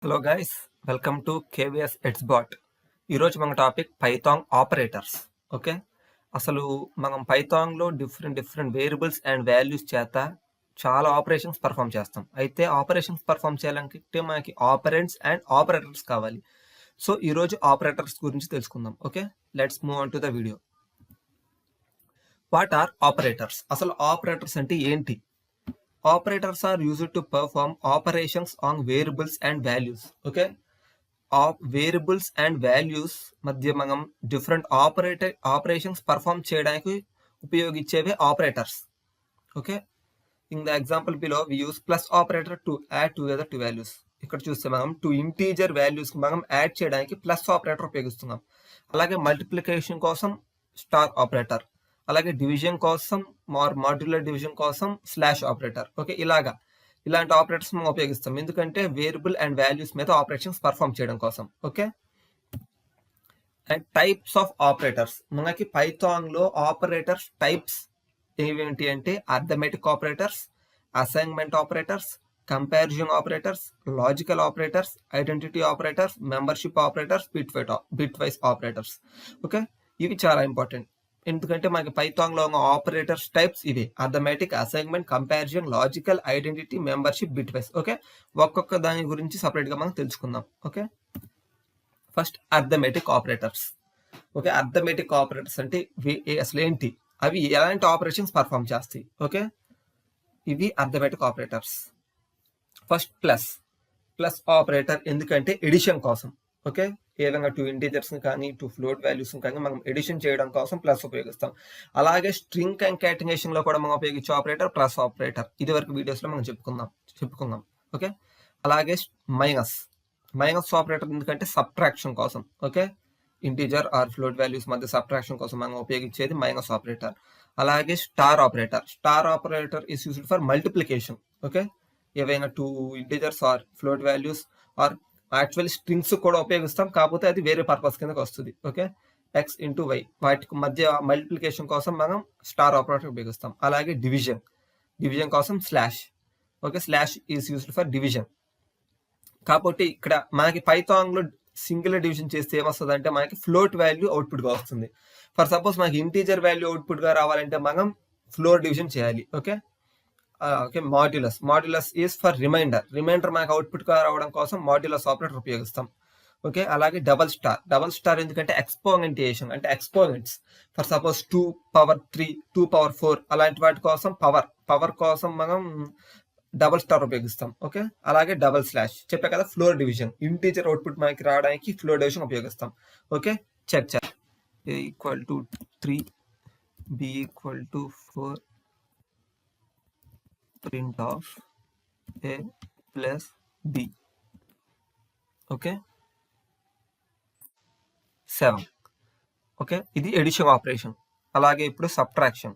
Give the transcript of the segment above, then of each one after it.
Hello guys, welcome to KVS ఎడ్స్బాట్. ఈరోజు మన టాపిక్ పైథాన్ ఆపరేటర్స్. ఓకే, అసలు మనం పైథాన్లో డిఫరెంట్ వేరియబుల్స్ అండ్ వాల్యూస్ చేత చాలా ఆపరేషన్స్ పర్ఫామ్ చేస్తాం. అయితే ఆపరేషన్స్ పర్ఫామ్ చేయాలంటే మనకి ఆపరెంట్స్ అండ్ ఆపరేటర్స్ కావాలి. సో ఈరోజు ఆపరేటర్స్ గురించి తెలుసుకుందాం. Okay, let's move on to the video. What are operators? అసలు ఆపరేటర్స్ అంటే ఏంటి? Operators are used to perform operations on variables and values. Okay, variables and values మధ్య మనం డిఫరెంట్ ఆపరేషన్స్ పర్ఫామ్ చేయడానికి ఉపయోగించేవే operators. Okay, in the example below we use plus operator to add together two values. ఇక్కడ చూస్తే మనం two integer values మనం add చేయడానికి plus operator ఉపయోగిస్తున్నాం. అలాగే మల్టిప్లికేషన్ కోసం స్టార్ ఆపరేటర్, అలాగే డివిజన్ కోసం మాడ్యులర్ డివిజన్ కోసం స్లాష్ ఆపరేటర్. ఓకే, ఇలాంటి ఆపరేటర్స్ మనం ఉపయోగిస్తాం ఎందుకంటే వేరియబుల్ అండ్ వాల్యూస్ మీద ఆపరేషన్స్ పర్ఫామ్ చేయడం కోసం. Okay, and types of operators. మనకి పైథాన్ లో ఆపరేటర్స్ టైప్స్ ఏమిటి అంటే arithmetic operators, assignment operators, comparison operators, logical operators, identity operators, membership operators, bitwise operators. Okay, ఇవి చాలా ఇంపార్టెంట్ ఎందుకంటే మనకి పైథాన్ లో ఆపరేటర్స్ టైప్స్ ఇవి: arithmetic, assignment, comparison, logical, identity, membership, bitwise. Okay, ఒక్కొక్క దాని గురించి సపరేట్ గా మనం తెలుసుకుందాం. Okay, first arithmetic operators. Okay, arithmetic operators అంటే అసలు ఏంటి, అవి ఎలాంటి ఆపరేషన్స్ పర్ఫామ్ చేస్తాయి? ఓకే, ఇవి arithmetic operators. First plus operator ఎందుకంటే ఎడిషన్ కోసం. ఓకే, ఏదైనా టూ ఇంటీజర్స్ కానీ టూ ఫ్లోట్ వాల్యూస్ కానీ మనం ఎడిషన్ చేయడం కోసం ప్లస్ ఉపయోగిస్తాం. అలాగే స్ట్రింగ్ కంకాటినేషన్ లో కూడా మనం ఉపయోగించే ఆపరేటర్ ప్లస్ ఆపరేటర్. ఇది వరకు వీడియోస్ లో మనం చెప్పుకుందాం. ఓకే, అలాగే మైనస్ ఆపరేటర్ ఎందుకంటే సబ్ట్రాక్షన్ కోసం. Okay, integer or float values మధ్య సబ్ట్రాక్షన్ కోసం మనం ఉపయోగించేది మైనస్ ఆపరేటర్. అలాగే star operator is used for multiplication. Okay, ఏవైనా two integers or float values or actually strings కూడా ఉపయోగిస్తాం, కాకపోతే అది వేరే పర్పస్ కిందకి వస్తుంది. ఓకే, ఎక్స్ ఇంటూ వై వాటికి మధ్య మల్టిప్లికేషన్ కోసం మనం స్టార్ ఆపరేటర్ ఉపయోగిస్తాం. అలాగే డివిజన్ కోసం slash. Okay, slash is used for division. కాబట్టి ఇక్కడ మనకి పైథాన్ లో సింగిల్ డివిజన్ చేస్తే ఏమొస్తుంది అంటే మనకి ఫ్లోట్ వాల్యూ అవుట్పుట్ గా వస్తుంది. ఫర్ సపోజ్ మనకి ఇంటీజర్ వాల్యూ అవుట్పుట్ గా రావాలంటే మనం ఫ్లోర్ డివిజన్ చేయాలి. Okay, modulus is for remainder మనకు అవుట్పుట్ గా రావడం కోసం మాడ్యులస్ ఆపరేటర్ ఉపయోగిస్తాం. ఓకే, అలాగే డబల్ స్టార్ ఎందుకంటే ఎక్స్పోనెంటియేషన్ అంటే ఎక్స్పోనెంట్స్. ఫర్ సపోజ్ 2^3, 2^4 అలాంటి వాటి కోసం పవర్ కోసం మనం డబల్ స్టార్ ఉపయోగిస్తాం. ఓకే, అలాగే డబల్ స్లాష్ చెప్పా కదా, ఫ్లోర్ డివిజన్ ఇంటీజర్ అవుట్పుట్ మనకి రావడానికి ఫ్లోర్ డివిజన్ ఉపయోగిస్తాం. Okay, check A = 3, B = 4, print of A plus B. Okay, 7. Okay, ఇది ఎడిషన్ ఆపరేషన్. అలాగే ఇప్పుడు subtraction.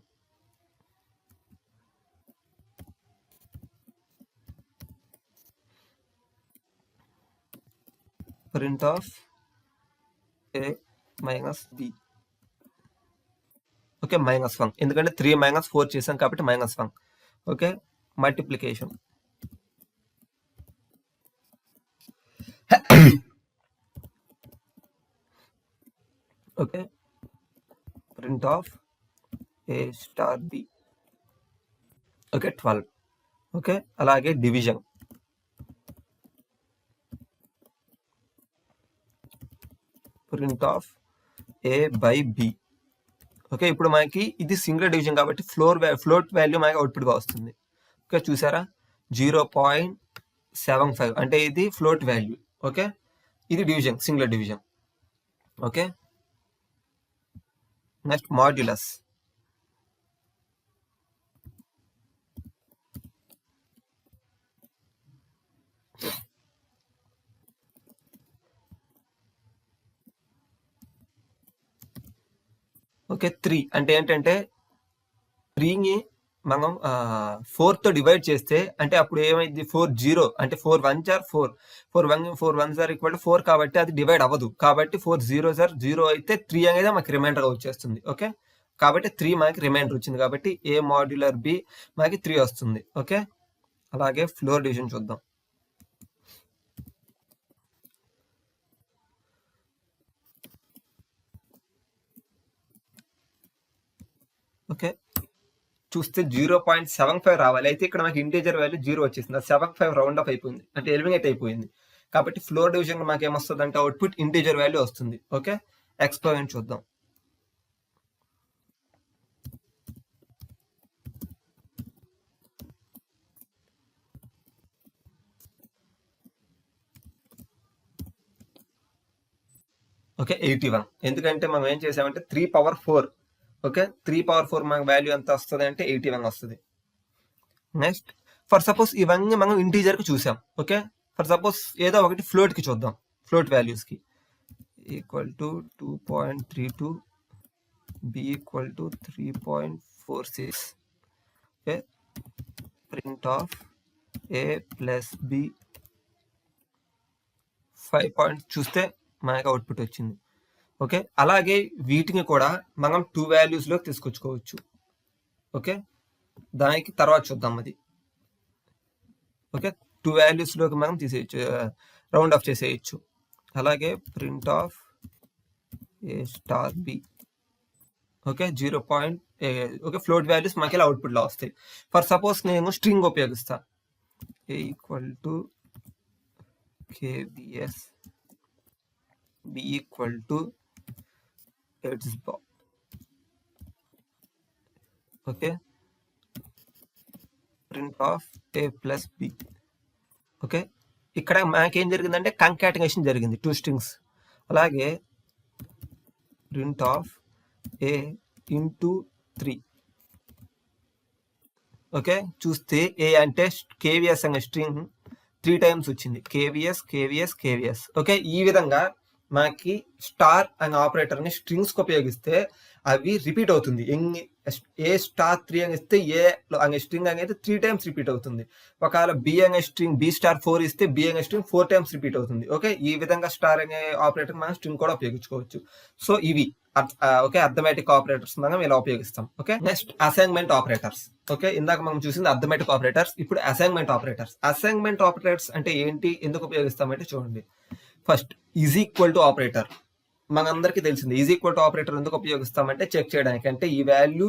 Print of A minus B. Okay, -1 ఎందుకంటే 3 - 4 చేసాం కాబట్టి -1. Okay, multiplication. Okay, print of A star B. Okay, 12. Okay, అలాగే division. Print of A by B. Okay, ఇప్పుడు మనకి ఇది సింగిల్ డివిజన్ కాబట్టి ఫ్లోట్ వాల్యూ మనకి అవుట్పుట్ గా వస్తుంది. ఓకే, చూసారా, 0.75 అంటే ఇది ఫ్లోట్ వాల్యూ. ఓకే, ఇది division, single division. Okay, next modulus. Okay, 3 అంటే ఏంటంటే 3ని మనం 4 తో డివైడ్ చేస్తే అంటే అప్పుడు ఏమైంది, 4 అంటే 4 1s are 4, 4 1s are equal to 4 కాబట్టి అది డివైడ్ అవ్వదు. కాబట్టి 4 0s are 0 అయితే 3 అనేది మనకి రిమైండర్ గా వచ్చేస్తుంది. ఓకే, కాబట్టి 3 మనకి రిమైండర్ వచ్చింది కాబట్టి A మాడ్యులర్ B మనకి 3 వస్తుంది. ఓకే, అలాగే ఫ్లోర్ డివిజన్ చూద్దాం. ఓకే, చూస్తే 0.75 రావాలి. అయితే ఇక్కడ మనకి ఇంటీజర్ వాల్యూ 0 వచ్చేసింది. 75 రౌండ్ ఆఫ్ అయిపోయింది, అంటే ఎలిమినేట్ అయిపోయింది. కాబట్టి ఫ్లోర్ డివిజన్ మాకు ఏమొస్తుంది అంటే అవుట్పుట్ ఇంటీజర్ వాల్యూ వస్తుంది. ఓకే, ఎక్స్పెరిమెంట్ చూద్దాం. ఓకే, 81. ఎందుకంటే మనం ఏం చేసామంటే 3 పవర్ 4. ఓకే, 3 పవర్ 4 మనకు వాల్యూ ఎంత వస్తుంది అంటే 81 వస్తుంది. నెక్స్ట్, ఫర్ సపోజ్ ఇవన్నీ మనం ఇంటీజర్ కి చూసాం. ఓకే, ఫర్ సపోజ్ ఏదో ఒకటి ఫ్లోట్ కి చూద్దాం. ఫ్లోట్ వాల్యూస్ కి equal to 2.32, b equal to 3.46. Okay, print of a plus b 5 point చూస్తే మనకు అవుట్పుట్ వచ్చింది. ఓకే, అలాగే వీటిని కూడా మనం 2 వాల్యూస్ లోకి తీసుకొచ్చుకోవచ్చు. ఓకే, దానికి తర్వాత చూద్దాం అది. ఓకే, 2 వాల్యూస్ లోకి మనం తీసేయచ్చు, రౌండ్ ఆఫ్ చేసేయచ్చు. అలాగే print of a star b. Okay, 0. Okay, float values మనకి ఇలా అవుట్పుట్ లో వస్తాయి. ఫర్ సపోజ్ నేను స్ట్రింగ్ ఉపయోగిస్తా, a equal to kvs, b equal to okay, print of a plus b. Okay, ఇక్కడ మనకేం జరిగిందంటే కంకాటినేషన్ జరిగింది 2 స్ట్రింగ్స్. అలాగే print of a into 3. Okay, చూస్తే a అంటే kvs అనే స్ట్రింగ్ 3 టైమ్స్ వచ్చింది, kvs kvs kvs. ఓకే, ఈ విధంగా మనకి స్టార్ అనే ఆపరేటర్ ని స్ట్రింగ్స్ కి ఉపయోగిస్తే అవి రిపీట్ అవుతుంది. ఏ స్టార్ 3 అని ఇస్తే ఏ అనే స్ట్రింగ్ అనేది 3 టైమ్స్ రిపీట్ అవుతుంది. ఒకవేళ బి అనే స్ట్రింగ్ బి స్టార్ 4 ఇస్తే బి అనే స్ట్రింగ్ 4 టైమ్స్ రిపీట్ అవుతుంది. ఓకే, ఈ విధంగా స్టార్ అనే ఆపరేటర్ మనం స్ట్రింగ్ కూడా ఉపయోగించుకోవచ్చు. సో ఇవి ఓకే అర్థమెటిక్ ఆపరేటర్స్ మనం ఇలా ఉపయోగిస్తాం. Okay, next assignment operators. Okay, ఇందాక మనం చూసింది అర్థమెటిక్ ఆపరేటర్స్, ఇప్పుడు అసైన్మెంట్ ఆపరేటర్స్. అసైన్మెంట్ ఆపరేటర్స్ అంటే ఏంటి, ఎందుకు ఉపయోగిస్తామంటే చూడండి. First is equal to operator మనందరికీ తెలిసింది. ఈజ్ ఈక్వల్ టు ఆపరేటర్ ఎందుకు ఉపయోగిస్తామంటే చెక్ చేయడానికి, అంటే ఈ వాల్యూ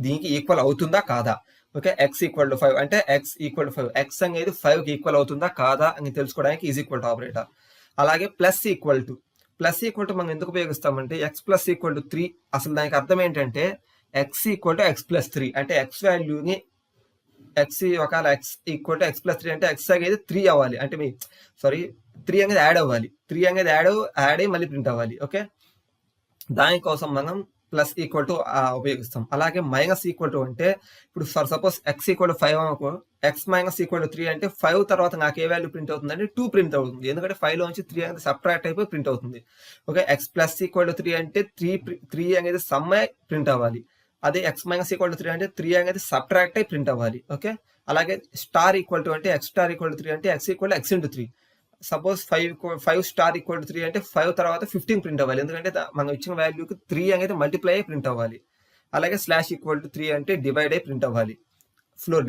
దీనికి ఈక్వల్ అవుతుందా కాదా. ఓకే, ఎక్స్ ఈక్వల్ టు 5 అంటే ఎక్స్ ఈక్వల్ టు 5, ఎక్స్ అనేది 5 కి ఈక్వల్ అవుతుందా కాదా అని తెలుసుకోవడానికి ఈజ్ ఈక్వల్ టు ఆపరేటర్. అలాగే ప్లస్ ఈక్వల్ టు మనం ఎందుకు ఉపయోగిస్తామంటే ఎక్స్ ప్లస్ ఈక్వల్ టు 3. అసలు దానికి అర్థం ఏంటంటే X equal to X plus 3 అంటే ఎక్స్ వాల్యూని ఒకవేళ X equal to X plus 3 అంటే ఎక్స్ అనేది 3 అవ్వాలి, అంటే 3 అనేది యాడ్ అవ్వాలి. 3 అనేది యాడ్ అయ్యి మళ్ళీ ప్రింట్ అవ్వాలి. ఓకే, దానికోసం మనం ప్లస్ ఈక్వల్ టు ఉపయోగిస్తాం. అలాగే మైనస్ ఈక్వల్ టు అంటే ఇప్పుడు for suppose X equal to 5 అనుకో, ఎక్స్ మైనస్ ఈక్వల్ టు 3 అంటే 5 తర్వాత నాకు ఏ వాల్యూ ప్రింట్ అవుతుంది అంటే 2 ప్రింట్ అవుతుంది, ఎందుకంటే 5 లోంచి 3 అనేది సబ్ట్రాక్ట్ అయిపోయి ప్రింట్ అవుతుంది. Okay, X plus equal to 3 అంటే 3 అనేది సమ్ అయి ప్రింట్ అవ్వాలి. అదే ఎక్స్ మైనస్ ఈక్వల్ టు 3 అంటే 3 అనేది సబ్ట్రాక్ట్ అయి ప్రింట్ అవ్వాలి. ఓకే, అలాగే స్టార్ ఈక్వల్ టు అంటే ఎక్స్ స్టార్ ఈక్వల్ టు 3 అంటే X equal to X into 3. Suppose 5 star equal to 3 అంటే 5 తర్వాత 15 ప్రింట్ అవ్వాలి, ఎందుకంటే మనం ఇచ్చిన వాల్యూకి 3 అనేది మల్టిప్లై అయ్యి ప్రింట్ అవ్వాలి. అలాగే స్లాష్ ఈక్వల్ టు 3 అంటే డివైడ్ అయ్యి ప్రింట్ అవ్వాలి. ఫ్లోర్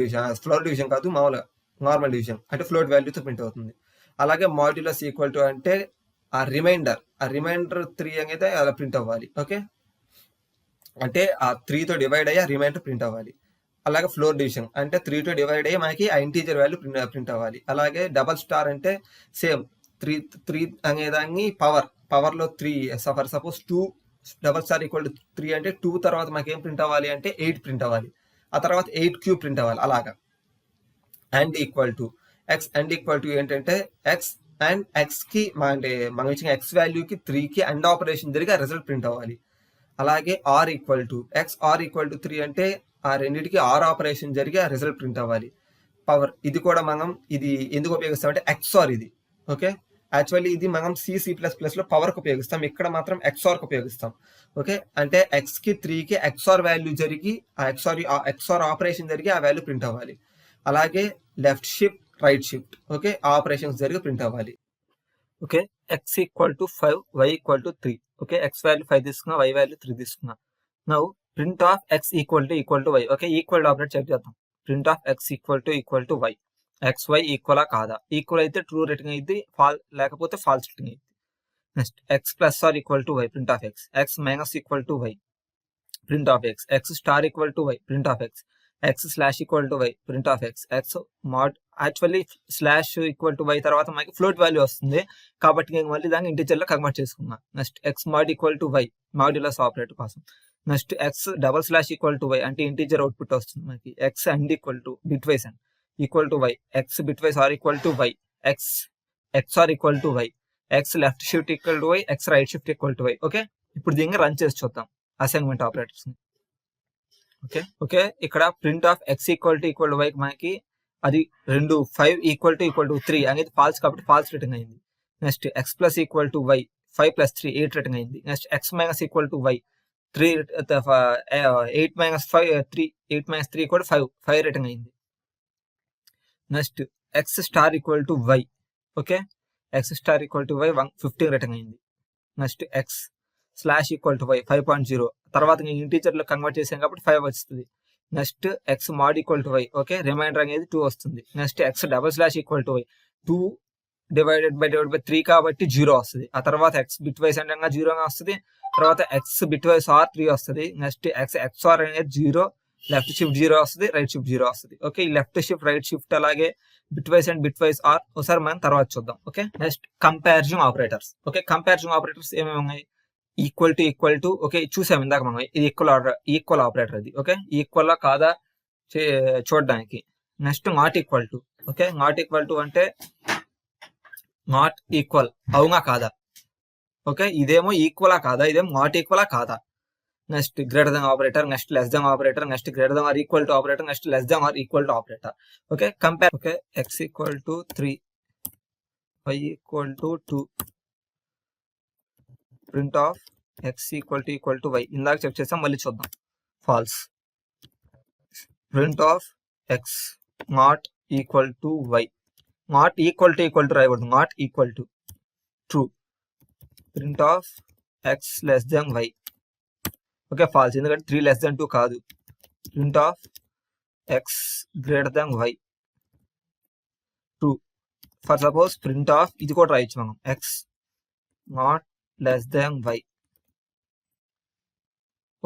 డివిజన్ కాదు, మామూలుగా నార్మల్ డివిజన్ అంటే ఫ్లోట్ వాల్యూతో ప్రింట్ అవుతుంది. అలాగే మాడ్యులస్ ఈక్వల్ టు అంటే ఆ రిమైండర్ 3 అనేది అలా ప్రింట్ అవ్వాలి. ఓకే, అంటే ఆ 3తో డివైడ్ అయ్యి ఆ రిమైండర్ ప్రింట్ అవ్వాలి. అలాగే ఫ్లోర్ డివిజన్ అంటే 3తో డివైడ్ అయ్యి మనకి ఆ ఇంటీజర్ వాల్యూ ప్రింట్ అవ్వాలి. అలాగే డబల్ స్టార్ అంటే సేమ్ 3 అనేదాన్ని పవర్ లో 3. For suppose 2 double star equal to 3 అంటే 2 తర్వాత మనకి ఏం ప్రింట్ అవ్వాలి అంటే 8 ప్రింట్ అవ్వాలి, ఆ తర్వాత 8 క్యూబ్ ప్రింట్ అవ్వాలి. అలాగా అండ్ ఈక్వల్ టు ఏంటంటే ఎక్స్ అండ్ ఎక్స్ కి అంటే మనం ఇచ్చిన ఎక్స్ వాల్యూకి 3కి అండ్ ఆపరేషన్ జరిగి ఆ రిజల్ట్ ప్రింట్ అవ్వాలి. అలాగే ఆర్ ఈక్వల్ టు 3 అంటే ఆ రెండింటికి ఆర్ ఆపరేషన్ జరిగి ఆ రిజల్ట్ ప్రింట్ అవ్వాలి. పవర్ ఇది కూడా మనం ఇది ఎందుకు ఉపయోగిస్తామంటే ఎక్స్ఆర్ ఇది. ఓకే, యాక్చువల్లీ ఇది మనం C++ లో పవర్ కు ఉపయోగిస్తాం, ఇక్కడ మాత్రం ఎక్స్ఆర్ కు ఉపయోగిస్తాం. ఓకే, అంటే ఎక్స్ కి 3కి ఎక్స్ఆర్ వాల్యూ జరిగి ఆ ఎక్స్ఆర్ ఆపరేషన్ జరిగి ఆ వాల్యూ ప్రింట్ అవ్వాలి. అలాగే left shift right shift okay operations జరిగి ప్రింట్ అవ్వాలి. Okay, X equal to 5 Y equal to 3. Okay, X value 5 తీసుకున్నా, వై వాల్యూ 3 తీసుకున్నా. Now print of X equal to Y. Okay, equal operate check చేద్దాం. Print of X equal to Y. X Y ఈక్వలా కాదా, equal అయితే true rating అయింది, లేకపోతే false rating అయింది. Next X plus or equal to Y. Print of x minus equal to y. print of x star equal to y, print of x slash equal to y, print of x mod actually slash equal to y తర్వాత మనకి float value వస్తుంది కాబట్టి నేను మళ్ళీ దాన్ని integer లో convert చేసుకున్నా. Next x mod equal to y modulus operator కోసం. Next x double slash equal to y అంటే ఇంటిజర్ అవుట్పుట్ వస్తుంది మనకి. x and equal to bitwise and equal to y, x bitwise or equal to y, x or equal to y, x left shift equal to y, x right shift equal to y. Okay, ఇప్పుడు దీన్ని run చేసి చూద్దాం assignment operators. Okay ఇక్కడ print of x equal to y మనకి అది 2 5 equal to 3 అనేది false కాబట్టి false return అయింది. Next x plus equal to y 5 plus 3 8 return అయింది. Next x minus equal to y 8 minus 3 కూడా 5 రిటర్న్ అయింది. Next x star equal to y, okay x star equal to y 15 return అయింది. Next x slash equal to y 5.0 తర్వాత నేను integer లో convert చేసాను కాబట్టి 5 వస్తుంది. Next x mod equal to y, okay remainder అనేది 2 వస్తుంది. Next x double slash equal to y 2 divided by 3 కాబట్టి 0 వస్తుంది. ఆ తర్వాత x బిట్ వైస్ అంటే 0 వస్తుంది. తర్వాత x బిట్ వైస్ ఆర్ 3 వస్తుంది. నెక్స్ట్ x ఆర్ అనేది 0, లెఫ్ట్ షిఫ్ట్ 0 వస్తుంది, రైట్ షిఫ్ట్ 0 వస్తుంది. ఓకే ఈ లెఫ్ట్ షిఫ్ట్ రైట్ షిఫ్ట్ అలాగే bitwise and bitwise or ఒకసారి మనం తర్వాత చూద్దాం. Okay next comparison operators. Okay comparison operators ఏమేమి ఉన్నాయి? ఈక్వల్ టు ఓకే చూసాం ఇందాక మనం, ఇది ఈక్వల్ ఆపరేటర్ అది. ఓకే ఈక్వల్ కాదా చూడడానికి. Next not equal to, okay not equal to అంటే నాట్ ఈక్వల్ అవునా కాదా. ఓకే ఇదేమో ఈక్వలా కాదా, ఇదేమో నాట్ ఈక్వలా కాదా. Next greater than operator, next less than operator, next greater than or equal to operator, next less than or equal to operator. Okay compare. Okay x equal to 3 y equal to 2 print of x equal to y. ఇందాక check చేసాం మళ్ళీ చూద్దాం. False. Print of x not equal to y, not equal to రాయకూడదు, not equal to true. Print of x less than y, okay false ఎందుకంటే 3 less than 2 కాదు. Print of x greater than y true. For suppose print of ఇది కూడా రాయొచ్చు మనం, x not less than y.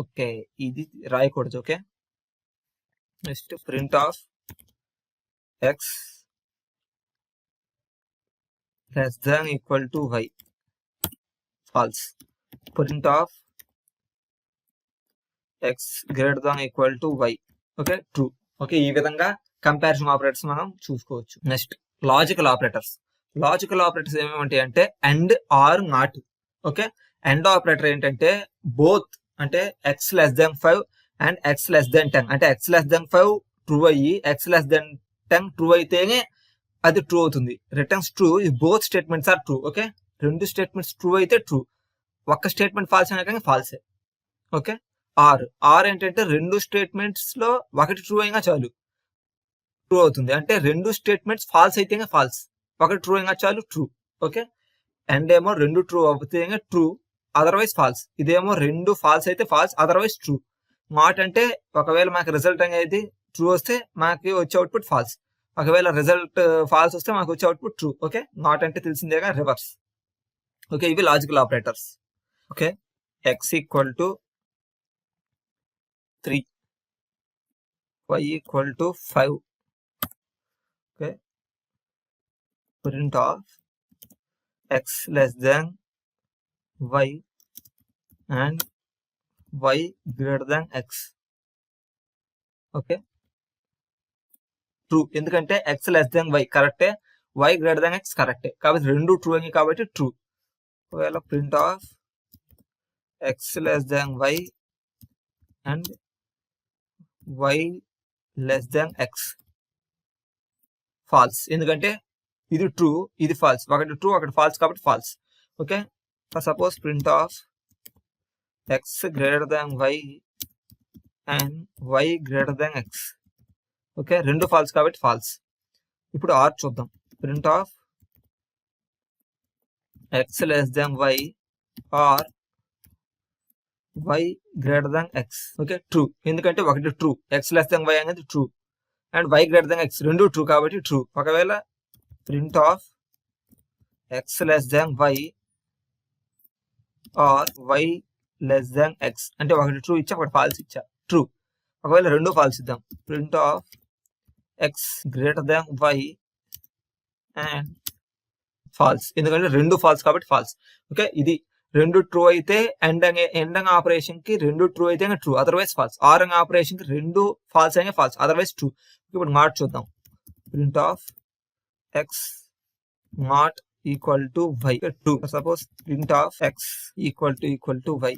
Okay ఇది రాయకూడదు. Okay next print of x less than equal to y false. Print of x greater than equal to y, okay true. Okay ఈ విధంగా comparison operators మనం చూసుకోవచ్చు. Next logical operators. Logical operators ఏమేమి అంటే and or not. Okay and operator ఏంటంటే both అంటే x less than 5 and x less than 10 అంటే x less than 5 true అయ్యి x లెస్ దెన్ 10 ట్రూ అయితేనే అది ట్రూ అవుతుంది. Returns true if both statements are true. Okay రెండు statements true అయితే true, ఒక్క స్టేట్మెంట్ ఫాల్స్ అయినా కానీ ఫాల్సే. ఓకే ఆర్ ఏంటంటే రెండు స్టేట్మెంట్స్ లో ఒకటి ట్రూ అయినా చాలు ట్రూ అవుతుంది. అంటే రెండు స్టేట్మెంట్స్ ఫాల్స్ అయితే ఫాల్స్, ఒకటి ట్రూ అయినా చాలు ట్రూ. ఓకే అండ్ ఏమో రెండు ట్రూ అవుతే ట్రూ అదర్వైజ్ ఫాల్స్. ఇదేమో రెండు ఫాల్స్ అయితే ఫాల్స్ అదర్వైజ్ ట్రూ. నాట్ అంటే ఒకవేళ మనకి రిజల్ట్ అనేది ట్రూ వస్తే మనకి వచ్చే అవుట్పుట్ ఫాల్స్, ఒకవేళ రిజల్ట్ ఫాల్స్ వస్తే మనకు వచ్చే అవుట్పుట్ ట్రూ. ఓకే నాట్ అంటే తెలిసిందేగా రివర్స్. ఓకే ఇవి logical operators. Okay x equal to 3 y equal to 5. Okay print of x less than y and y greater than x. Okay true ఎందుకంటే x less than y కరెక్టే, y greater than x కరెక్టే కాబట్టి రెండు true అని కాబట్టి true. ఒకవేళ print of x less than y and y less than x false ఎందుకంటే ఇది ట్రూ ఇది ఫాల్స్, ఒకటి ట్రూ ఒకటి ఫాల్స్ కాబట్టి false. Okay suppose print of x greater than y and y greater than x. Okay రెండు false కాబట్టి false. ఇప్పుడు or చూద్దాం. Print of x less than y or y greater than x. Okay true ఎందుకంటే ఒకటి true, x less than y అనేది true and y greater than x రెండు true కాబట్టి true. ఒకవేళ print of x less than y or y less than x అంటే ఒకటి true ఇచ్చా ఒకటి ఫాల్స్ ఇచ్చా ట్రూ. ఒకవేళ రెండు ఫాల్స్ ఇద్దాం, print of x greater than y and false, ఎందుకంటే రెండు ఫాల్స్ కాబట్టి ఫాల్స్. ఓకే, ఇది రెండు ట్రూ అయితే ఎండింగ్ ఆపరేషన్ కి రెండు ట్రూ అయితే ట్రూ, అదర్వైజ్ ఫాల్స్. ఆరంగ్ ఆపరేషన్ కి రెండు ఫాల్స్ అయితే ఫాల్స్, అదర్వైజ్ ట్రూ. ఇప్పుడు నాట్ చూద్దాం, print of X not equal to Y true. Suppose print of X equal to Y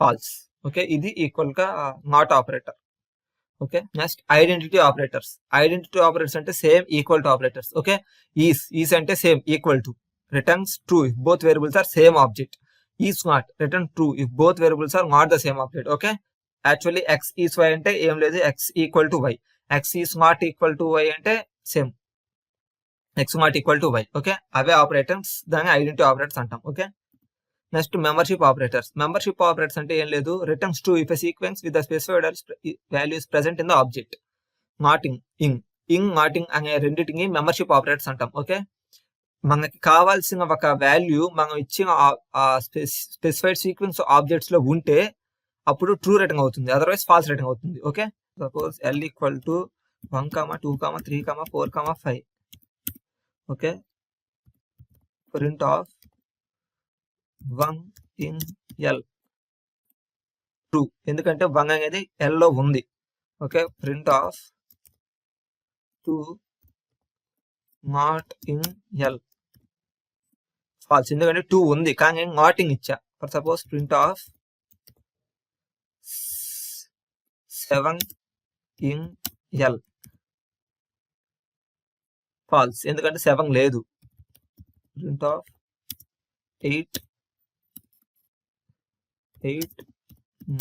false. Okay, ఇది ఈక్వల్ గా not operator. Okay, next identity operators. Identity operators అంటే same equal to operators. Okay, is అంటే same equal to, returns true if both variables are same object. Is not return true if both variables are not the same object. Okay, actually X is Y అంటే ఏం లేదు, X equal to Y. X is not equal to Y అంటే same X not equal to Y. Okay, అవే operators, దాన్ని identity operators అంటాం. Okay, next membership operators. Membership operators అంటే ఏం లేదు, returns true if a sequence with the specified values present in the object. నాటింగ్ ఇంగ్ నాటింగ్ అనే రెండింటిని మెంబర్షిప్ ఆపరేటర్స్ అంటాం. ఓకే, మనకి కావాల్సిన ఒక వాల్యూ మనం ఇచ్చిన స్పెసిఫైడ్ సీక్వెన్స్ ఆబ్జెక్ట్స్ లో ఉంటే అప్పుడు ట్రూ రిటర్న్ అవుతుంది, అదర్వైజ్ ఫాల్స్ రిటర్న్ అవుతుంది. Okay, suppose L equal to 1, 2, 3, 4, 5. Okay, print of 1 in L true, ఎందుకంటే 1 అనేది L లో ఉంది. Okay, print of 2 not in L false, ఎందుకంటే 2 ఉంది కానీ నాట్ ఇన్ ఇచ్చా. For suppose print of 7 in L false, ఎందుకంటే 7 లేదు. Print of 8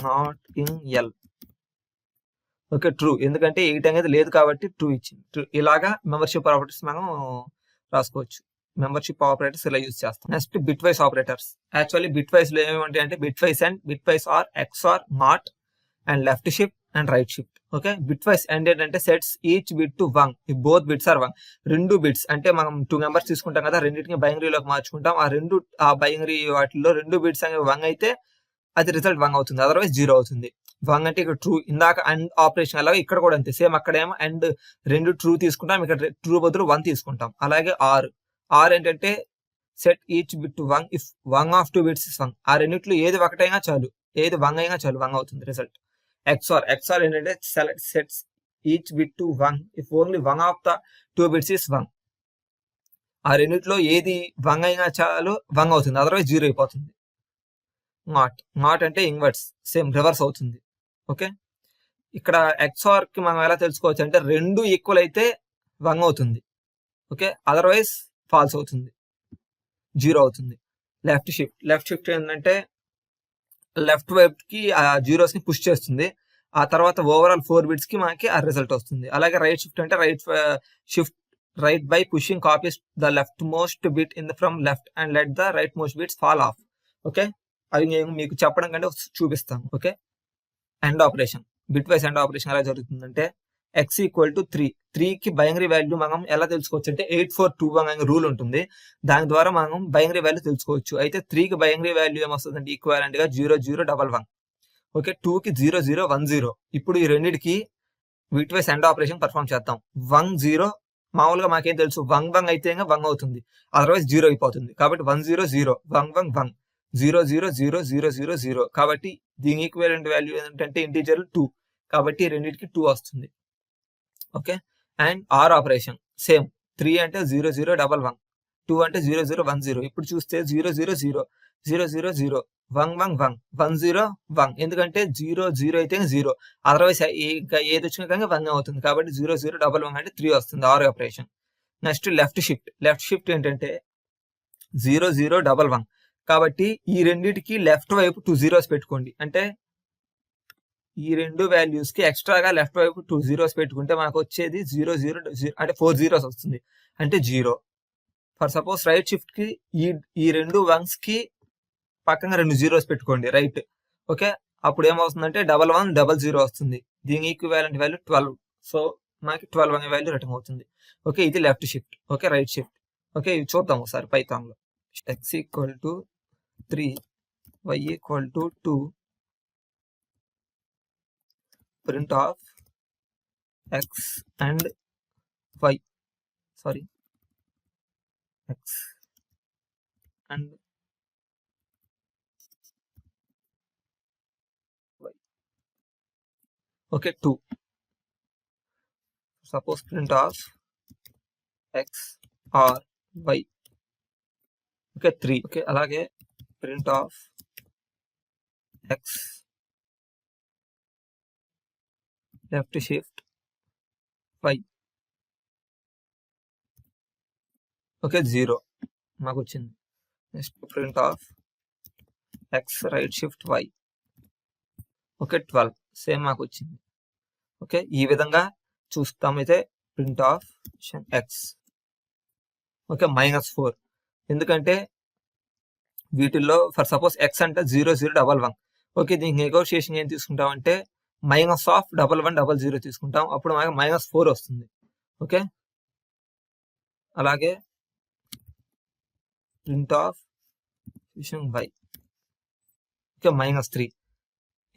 not in L. Okay, true, ఎందుకంటే 8 అనేది లేదు కాబట్టి ట్రూ ఇచ్చింది. ఇలాగా మెంబర్షిప్ ఆపరేటర్స్ మనం రాసుకోవచ్చు. మెంబర్షిప్ ఆపరేటర్స్ ఇలా యూజ్ చేస్తాం. Next bitwise operators. Actually bitwise లో ఏమంటాయి అంటే bitwise and bitwise or XOR not and left shift and right shift. Okay, bitwise and ఏంటంటే sets each bit to 1 if both bits are 1. రెండు bits అంటే మనం 2 numbers తీసుకుంటాం కదా, రెండింటిని బైనరీలోకి మార్చుకుంటాం. ఆ బైనరీ వాటిల్లో రెండు బిట్స్ అనేవి 1 అయితే అది రిజల్ట్ 1 అవుతుంది, అదర్వైజ్ 0 అవుతుంది. 1 అంటే ఇక్కడ ట్రూ, ఇందాక అండ్ ఆపరేషన్ అలాగే ఇక్కడ కూడా అంతే సేమ్. అక్కడేమో అండ్ రెండు ట్రూ తీసుకుంటాం, ఇక్కడ ట్రూ బదులు 1 తీసుకుంటాం. అలాగే ఆర్ ఏంటంటే set each bit to 1 if 1 of 2 bits is 1. ఆ రెండిట్లో ఏది ఒకటైనా చాలు, ఏది 1 అయినా చాలు, 1 అవుతుంది రిజల్ట్. XOR ఏంటంటే sets each bit to 1 if only 1 of the 2 bits is 1. ఆ రెండిట్లో ఏది 1 అయినా చాలు 1 అవుతుంది, అదర్వైజ్ 0 అయిపోతుంది. నాట్ అంటే ఇన్వర్స్, సేమ్ రివర్స్ అవుతుంది. ఓకే, ఇక్కడ XOR కి మనం ఎలా తెలుసుకోవచ్చు అంటే రెండు ఈక్వల్ అయితే 1 అవుతుంది. ఓకే, అదర్వైజ్ ఫాల్స్ అవుతుంది, 0 అవుతుంది. లెఫ్ట్ షిఫ్ట్ ఏంటంటే లెఫ్ట్ వైపు కి ఆ జీరోస్ ని పుష్ చేస్తుంది, ఆ తర్వాత ఓవరాల్ 4 బిట్స్ కి మనకి ఆ రిజల్ట్ వస్తుంది. అలాగే రైట్ షిఫ్ట్ అంటే right by pushing copies the leftmost bit in from left and let the rightmost bits fall off. Okay, అవి నేను మీకు చెప్పడం కంటే చూపిస్తాను. Okay, and operation. Bitwise and operation ఎలా జరుగుతుందంటే x ఈక్వల్ టు 3 కి బైనరీ వాల్యూ మనం ఎలా తెలుసుకోవచ్చు అంటే 8421 అనే రూల్ ఉంటుంది, దాని ద్వారా మనం బైనరీ వాల్యూ తెలుసుకోవచ్చు. అయితే 3 కి బైనరీ వాల్యూ ఏమొస్తుందంటే ఈక్వాలెంట్ గా 0011. ఓకే, 2 కి 0010. ఇప్పుడు ఈ రెండింటికి bitwise and operation perform చేద్దాం. 10 మామూలుగా మాకేం తెలుసు 11 అయితే 1 అవుతుంది, అదర్వైజ్ 0 అయిపోతుంది. కాబట్టి 100 11 00000. కాబట్టి దీని ఈక్వలెంట్ వాల్యూ ఏంటంటే ఇంటీజర్ 2, కాబట్టి రెండింటికి 2 వస్తుంది. Okay, and or operation same. 3 అంటే 0011, 2 అంటే 0010. ఇప్పుడు చూస్తే 000 000 111 101, ఎందుకంటే 00 అయితే 0, అదర్వైజ్ ఇంకా ఏది వచ్చినా కానీ 1 అవుతుంది. కాబట్టి 0011 అంటే 3 వస్తుంది, or operation. Next left shift ఏంటంటే 0011. కాబట్టి ఈ రెండింటికి లెఫ్ట్ వైపు 2 zeros పెట్టుకోండి, అంటే ఈ రెండు వాల్యూస్ కి ఎక్స్ట్రాగా లెఫ్ట్ వైపు 2 zeros పెట్టుకుంటే మనకు వచ్చేది 000 అంటే 4 zeros వస్తుంది, అంటే 0. ఫర్ సపోజ్ రైట్ షిఫ్ట్ కి ఈ రెండు 1s కి పక్కన 2 zeros పెట్టుకోండి రైట్. ఓకే, అప్పుడు ఏమవుతుందంటే 1100 వస్తుంది. దీని ఈక్వివాలెంట్ వాల్యూ 12, సో మనకి 12 అనే వాల్యూ రిటర్న్ అవుతుంది. ఓకే, ఇది left shift. Okay, right shift. Okay, ఇవి చూద్దాం ఒకసారి పైథాన్ లో. x equal to 3 y equal to 2 print of x and y, sorry, x and y. Okay, 2. Suppose print of x or y. Okay, 3. Okay, అలాగే print of x left shift y. Okay 0 మాకు వచ్చింది. Next print of x right shift y. Okay 12 same మాకు వచ్చింది. Okay, ఈ విధంగా చూస్తామైతే print of x. Okay -4, ఎందుకంటే వీటిల్లో ఫర్ సపోజ్ ఎక్స్ అంటే 0011. ఓకే, దీనికి నెగోషియేషన్ ఏం తీసుకుంటామంటే -1100 తీసుకుంటాం, అప్పుడు మనకి -4 వస్తుంది. ఓకే, అలాగే ప్రింట్ ఆఫ్ y. ఓకే -3,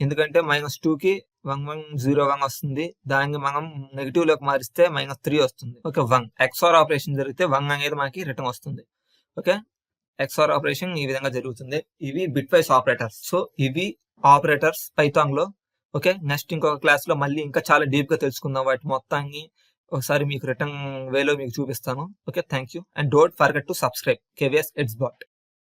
ఎందుకంటే -2కి 1101 వస్తుంది, దాన్ని మనం నెగిటివ్ లోకి మారిస్తే -3 వస్తుంది. ఓకే 1 XOR ఆపరేషన్ జరిగితే 1 అనేది మనకి రిటర్న్ వస్తుంది. ఓకే, XOR ఆపరేషన్ ఈ విధంగా జరుగుతుంది. ఇవి బిట్ వైస్ ఆపరేటర్స్. సో ఇవి ఆపరేటర్స్ పైథాన్ లో. ఓకే, నెక్స్ట్ ఇంకొక క్లాస్ లో మళ్ళీ ఇంకా చాలా డీప్ గా తెలుసుకుందాం. వాటి మొత్తాన్ని ఒకసారి మీకు రిటర్న్ వేలో మీకు చూపిస్తాను. Okay, thank you and don't forget to subscribe KVS Edsbot.